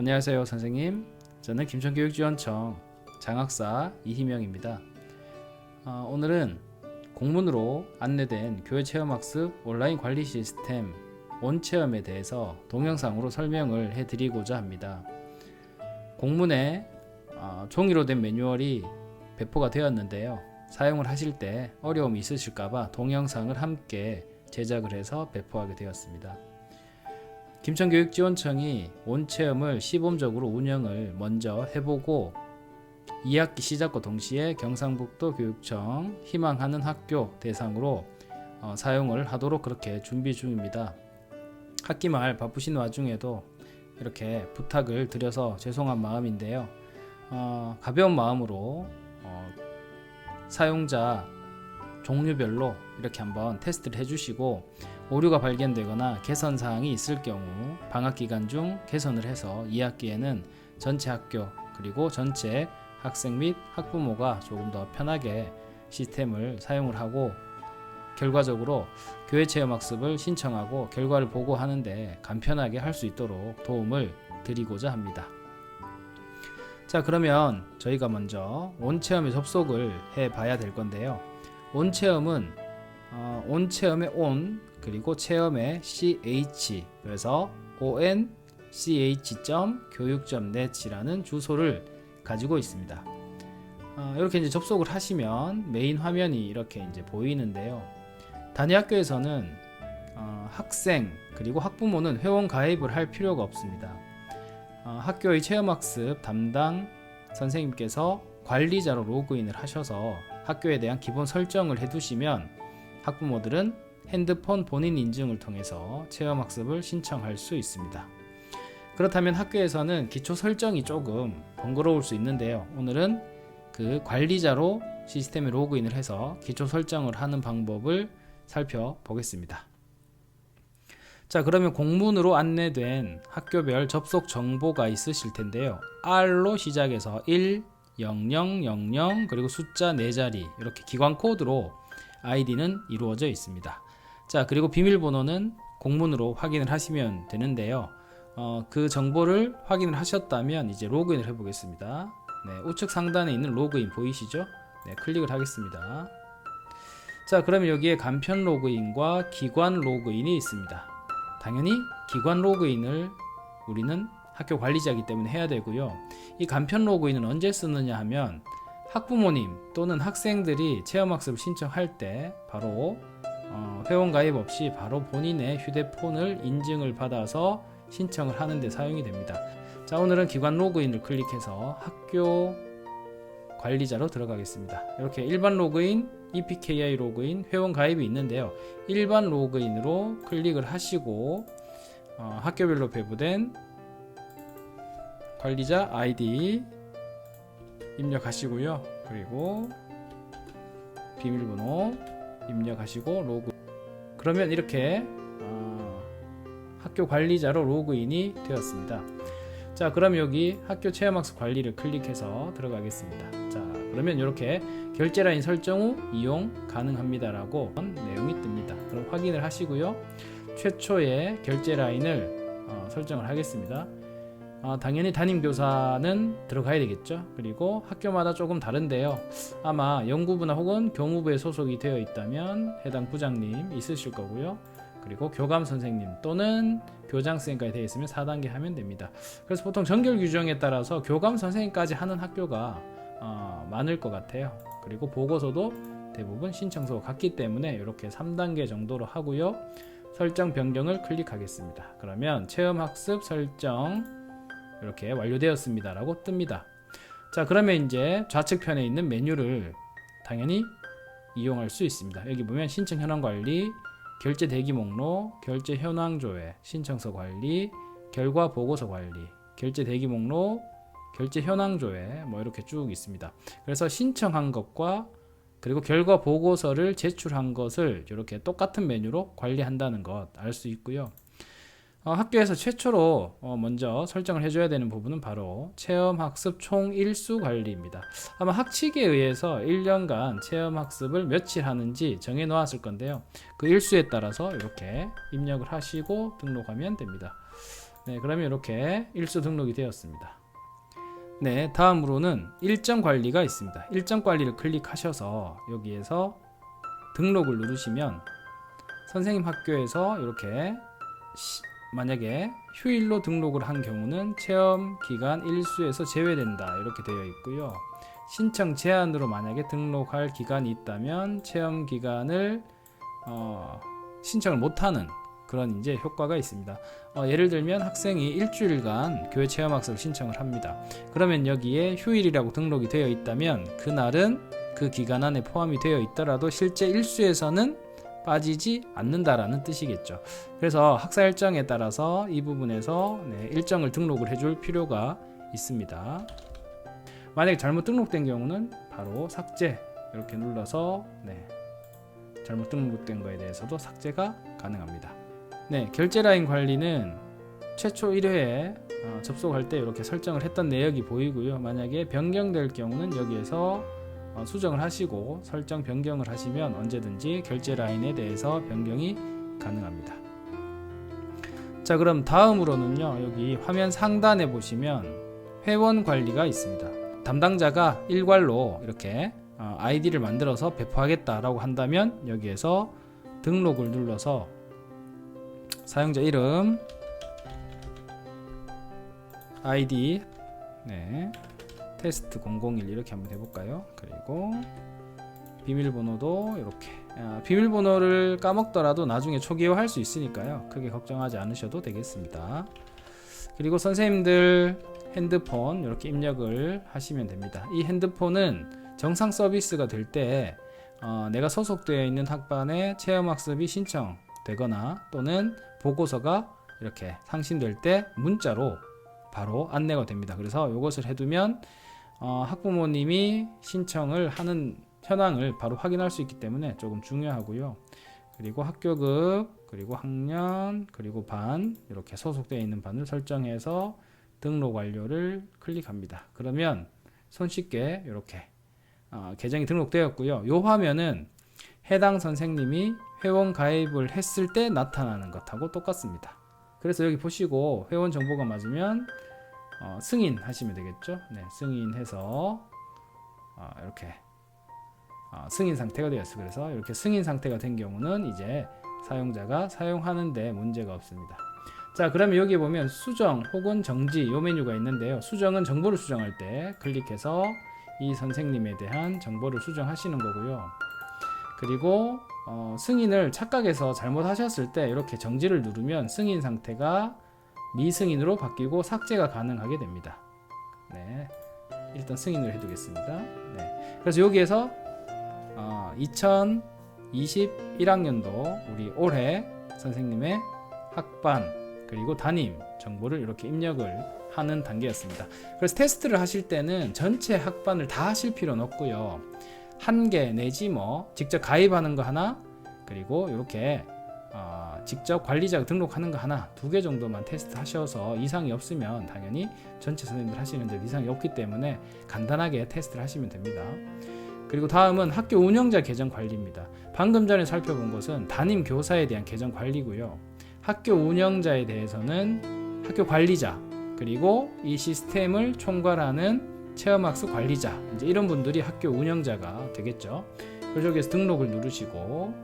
안녕하세요 선생님. 저는 김천교육지원청 장학사 이희명입니다. 오늘은 공문으로 안내된 교회체험학습 온라인 관리 시스템 온체험에 대해서 동영상으로 설명을 해드리고자 합니다. 공문에 종이로 된 매뉴얼이 배포가 되었는데요. 사용을 하실 때 어려움이 있으실까봐 동영상을 함께 제작을 해서 배포하게 되었습니다. 김천교육지원청이 온체험을 시범적으로 운영을 먼저 해보고 2학기 시작과 동시에 경상북도 교육청 희망하는 학교 대상으로 사용을 하도록 그렇게 준비 중입니다. 학기 말 바쁘신 와중에도 이렇게 부탁을 드려서 죄송한 마음인데요. 가벼운 마음으로 사용자 종류별로 이렇게 한번 테스트를 해주시고 오류가 발견되거나 개선사항이 있을 경우 방학기간 중 개선을 해서 2학기에는 전체 학교 그리고 전체 학생 및 학부모가 조금 더 편하게 시스템을 사용을 하고 결과적으로 교회체험학습을 신청하고 결과를 보고하는데 간편하게 할 수 있도록 도움을 드리고자 합니다. 자, 그러면 저희가 먼저 온체험에 접속을 해 봐야 될 건데요. 온체험은 온체험의 온 그리고 체험의 ch 그래서 onch.교육.net이라는 주소를 가지고 있습니다. 이렇게 이제 접속을 하시면 메인 화면이 이렇게 이제 보이는데요. 단위 학교에서는 학생 그리고 학부모는 회원 가입을 할 필요가 없습니다. 학교의 체험학습 담당 선생님께서 관리자로 로그인을 하셔서 학교에 대한 기본 설정을 해두시면 학부모들은 핸드폰 본인 인증을 통해서 체험학습을 신청할 수 있습니다. 그렇다면 학교에서는 기초 설정이 조금 번거로울 수 있는데요. 오늘은 그 관리자로 시스템에 로그인을 해서 기초 설정을 하는 방법을 살펴보겠습니다. 자, 그러면 공문으로 안내된 학교별 접속 정보가 있으실 텐데요. R로 시작해서 1, 0000 그리고 숫자 4자리 이렇게 기관 코드로 아이디는 이루어져 있습니다. 자, 그리고 비밀번호는 공문으로 확인을 하시면 되는데요. 그 정보를 확인을 하셨다면 이제 로그인을 해 보겠습니다. 네, 우측 상단에 있는 로그인 보이시죠? 네, 클릭을 하겠습니다. 자, 그러면 여기에 간편 로그인과 기관 로그인이 있습니다. 당연히 기관 로그인을 우리는 학교 관리자이기 때문에 해야 되고요. 이 간편 로그인은 언제 쓰느냐 하면 학부모님 또는 학생들이 체험학습을 신청할 때 바로 회원 가입 없이 바로 본인의 휴대폰을 인증을 받아서 신청을 하는 데 사용이 됩니다. 자, 오늘은 기관 로그인을 클릭해서 학교 관리자로 들어가겠습니다. 이렇게 일반 로그인, EPKI 로그인, 회원 가입이 있는데요. 일반 로그인으로 클릭을 하시고 학교별로 배부된 관리자 아이디 입력하시고요. 그리고 비밀번호 입력하시고 로그. 그러면 이렇게 학교 관리자로 로그인이 되었습니다. 자, 그럼 여기 학교 체험학습 관리를 클릭해서 들어가겠습니다. 자, 그러면 이렇게 결제 라인 설정 후 이용 가능합니다라고 내용이 뜹니다. 그럼 확인을 하시고요. 최초의 결제 라인을 설정을 하겠습니다. 당연히 담임교사는 들어가야 되겠죠. 그리고 학교마다 조금 다른데요. 아마 연구부나 혹은 교무부에 소속이 되어 있다면 해당 부장님 있으실 거고요. 그리고 교감 선생님 또는 교장선생님까지 되어 있으면 4단계 하면 됩니다. 그래서 보통 정결 규정에 따라서 교감 선생님까지 하는 학교가 많을 것 같아요. 그리고 보고서도 대부분 신청서가 같기 때문에 이렇게 3단계 정도로 하고요. 설정 변경을 클릭하겠습니다. 그러면 체험학습 설정 이렇게 완료되었습니다 라고 뜹니다. 자, 그러면 이제 좌측편에 있는 메뉴를 당연히 이용할 수 있습니다. 여기 보면 신청 현황 관리, 결제 대기 목록, 결제 현황 조회, 신청서 관리, 결과 보고서 관리, 결제 대기 목록, 결제 현황 조회 뭐 이렇게 쭉 있습니다. 그래서 신청한 것과 그리고 결과 보고서를 제출한 것을 이렇게 똑같은 메뉴로 관리한다는 것 알 수 있고요. 학교에서 최초로 먼저 설정을 해줘야 되는 부분은 바로 체험학습 총 일수 관리입니다. 아마 학칙에 의해서 1년간 체험학습을 며칠 하는지 정해 놓았을 건데요. 그 일수에 따라서 이렇게 입력을 하시고 등록하면 됩니다. 네, 그러면 이렇게 일수 등록이 되었습니다. 네, 다음으로는 일정 관리가 있습니다. 일정 관리를 클릭하셔서 여기에서 등록을 누르시면 선생님 학교에서 이렇게 만약에 휴일로 등록을 한 경우는 체험 기간 일수에서 제외된다 이렇게 되어 있고요. 신청 제한으로 만약에 등록할 기간이 있다면 체험 기간을 신청을 못하는 그런 이제 효과가 있습니다. 예를 들면 학생이 일주일간 교회 체험학습을 신청을 합니다. 그러면 여기에 휴일이라고 등록이 되어 있다면 그날은 그 기간 안에 포함이 되어 있더라도 실제 일수에서는 빠지지 않는다라는 뜻이겠죠. 그래서 학사 일정에 따라서 이 부분에서 일정을 등록을 해줄 필요가 있습니다. 만약에 잘못 등록된 경우는 바로 삭제 이렇게 눌러서 잘못 등록된 거에 대해서도 삭제가 가능합니다. 결제 라인 관리는 최초 1회에 접속할 때 이렇게 설정을 했던 내역이 보이고요. 만약에 변경될 경우는 여기에서 수정을 하시고 설정 변경을 하시면 언제든지 결제 라인에 대해서 변경이 가능합니다. 자, 그럼 다음으로는요, 여기 화면 상단에 보시면 회원 관리가 있습니다. 담당자가 일괄로 이렇게 아이디를 만들어서 배포하겠다라고 한다면 여기에서 등록을 눌러서 사용자 이름, 아이디, 테스트 001 이렇게 한번 해볼까요? 그리고 비밀번호도 이렇게 비밀번호를 까먹더라도 나중에 초기화할 수 있으니까요, 크게 걱정하지 않으셔도 되겠습니다. 그리고 선생님들 핸드폰 이렇게 입력을 하시면 됩니다. 이 핸드폰은 정상 서비스가 될 때 내가 소속되어 있는 학반에 체험학습이 신청되거나 또는 보고서가 이렇게 상신될 때 문자로 바로 안내가 됩니다. 그래서 이것을 해두면 학부모님이 신청을 하는 현황을 바로 확인할 수 있기 때문에 조금 중요하고요. 그리고 학교급, 그리고 학년, 그리고 반 이렇게 소속되어 있는 반을 설정해서 등록 완료를 클릭합니다. 그러면 손쉽게 이렇게 계정이 등록되었고요. 이 화면은 해당 선생님이 회원 가입을 했을 때 나타나는 것하고 똑같습니다. 그래서 여기 보시고 회원 정보가 맞으면 승인 하시면 되겠죠. 승인해서 이렇게 승인 상태가 되었어요. 그래서 이렇게 승인 상태가 된 경우는 이제 사용자가 사용하는데 문제가 없습니다. 자, 그러면 여기 보면 수정 혹은 정지 이 메뉴가 있는데요. 수정은 정보를 수정할 때 클릭해서 이 선생님에 대한 정보를 수정하시는 거고요. 그리고 승인을 착각해서 잘못하셨을 때 이렇게 정지를 누르면 승인 상태가 미승인으로 바뀌고 삭제가 가능하게 됩니다. 일단 승인을 해두겠습니다. 그래서 여기에서 2021학년도 우리 올해 선생님의 학반 그리고 담임 정보를 이렇게 입력을 하는 단계였습니다. 그래서 테스트를 하실 때는 전체 학반을 다 하실 필요는 없고요. 한 개 내지 직접 가입하는 거 하나, 그리고 이렇게 직접 관리자가 등록하는 거 하나, 2개 정도만 테스트 하셔서 이상이 없으면 당연히 전체 선생님들 하시는데 이상이 없기 때문에 간단하게 테스트를 하시면 됩니다. 그리고 다음은 학교 운영자 계정 관리입니다. 방금 전에 살펴본 것은 담임 교사에 대한 계정 관리고요. 학교 운영자에 대해서는 학교 관리자, 그리고 이 시스템을 총괄하는 체험학습 관리자, 이제 이런 분들이 학교 운영자가 되겠죠. 그래서 여기서 등록을 누르시고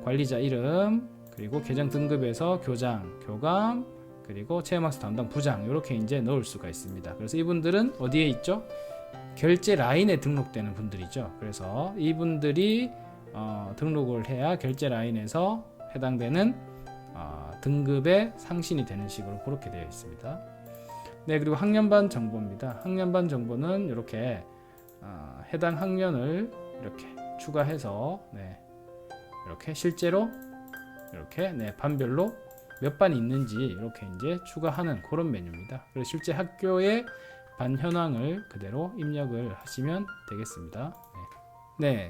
관리자 이름, 그리고 계정 등급에서 교장, 교감, 그리고 체험학습 담당 부장 이렇게 이제 넣을 수가 있습니다. 그래서 이분들은 어디에 있죠? 결제 라인에 등록되는 분들이죠. 그래서 이분들이 등록을 해야 결제 라인에서 해당되는 등급의 상신이 되는 식으로 그렇게 되어 있습니다. 그리고 학년반 정보입니다. 학년반 정보는 이렇게 해당 학년을 이렇게 추가해서 이렇게 실제로 이렇게 반별로 몇 반이 있는지 이렇게 이제 추가하는 그런 메뉴입니다. 그래서 실제 학교의 반 현황을 그대로 입력을 하시면 되겠습니다.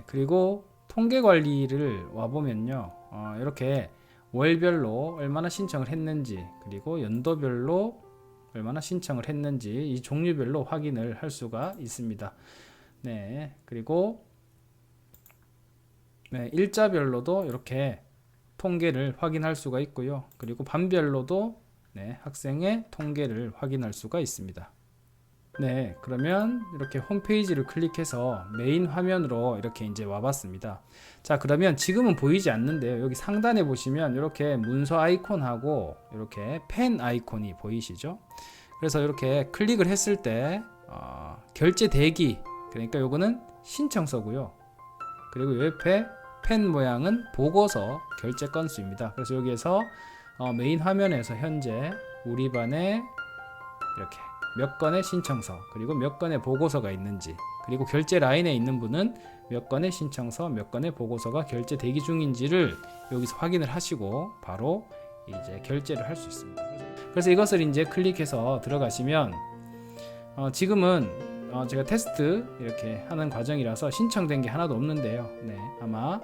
그리고 통계 관리를 와 보면요, 이렇게 월별로 얼마나 신청을 했는지, 그리고 연도별로 얼마나 신청을 했는지 이 종류별로 확인을 할 수가 있습니다. 그리고 일자별로도 이렇게 통계를 확인할 수가 있고요. 그리고 반별로도 네, 학생의 통계를 확인할 수가 있습니다. 네, 그러면 이렇게 홈페이지를 클릭해서 메인 화면으로 이렇게 이제 와봤습니다. 자, 그러면 지금은 보이지 않는데요. 여기 상단에 보시면 이렇게 문서 아이콘하고 이렇게 펜 아이콘이 보이시죠? 그래서 이렇게 클릭을 했을 때 결제 대기, 그러니까 요거는 신청서고요. 그리고 요 옆에 펜 모양은 보고서 결제 건수입니다. 그래서 여기에서 메인 화면에서 현재 우리 반에 이렇게 몇 건의 신청서, 그리고 몇 건의 보고서가 있는지, 그리고 결제 라인에 있는 분은 몇 건의 신청서, 몇 건의 보고서가 결제 대기 중인지를 여기서 확인을 하시고 바로 이제 결제를 할 수 있습니다. 그래서 이것을 이제 클릭해서 들어가시면 지금은 제가 테스트 이렇게 하는 과정이라서 신청된 게 하나도 없는데요. 네, 아마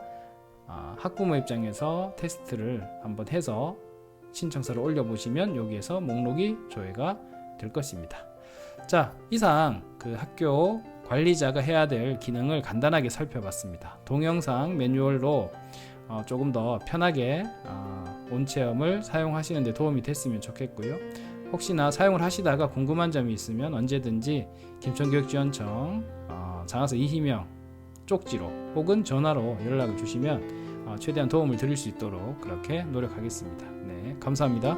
학부모 입장에서 테스트를 한번 해서 신청서를 올려보시면 여기에서 목록이 조회가 될 것입니다. 자, 이상 그 학교 관리자가 해야 될 기능을 간단하게 살펴봤습니다. 동영상 매뉴얼로 조금 더 편하게 온체험을 사용하시는 데 도움이 됐으면 좋겠고요. 혹시나 사용을 하시다가 궁금한 점이 있으면 언제든지 김천교육지원청 장하서 이희명 쪽지로 혹은 전화로 연락을 주시면 최대한 도움을 드릴 수 있도록 그렇게 노력하겠습니다. 네, 감사합니다.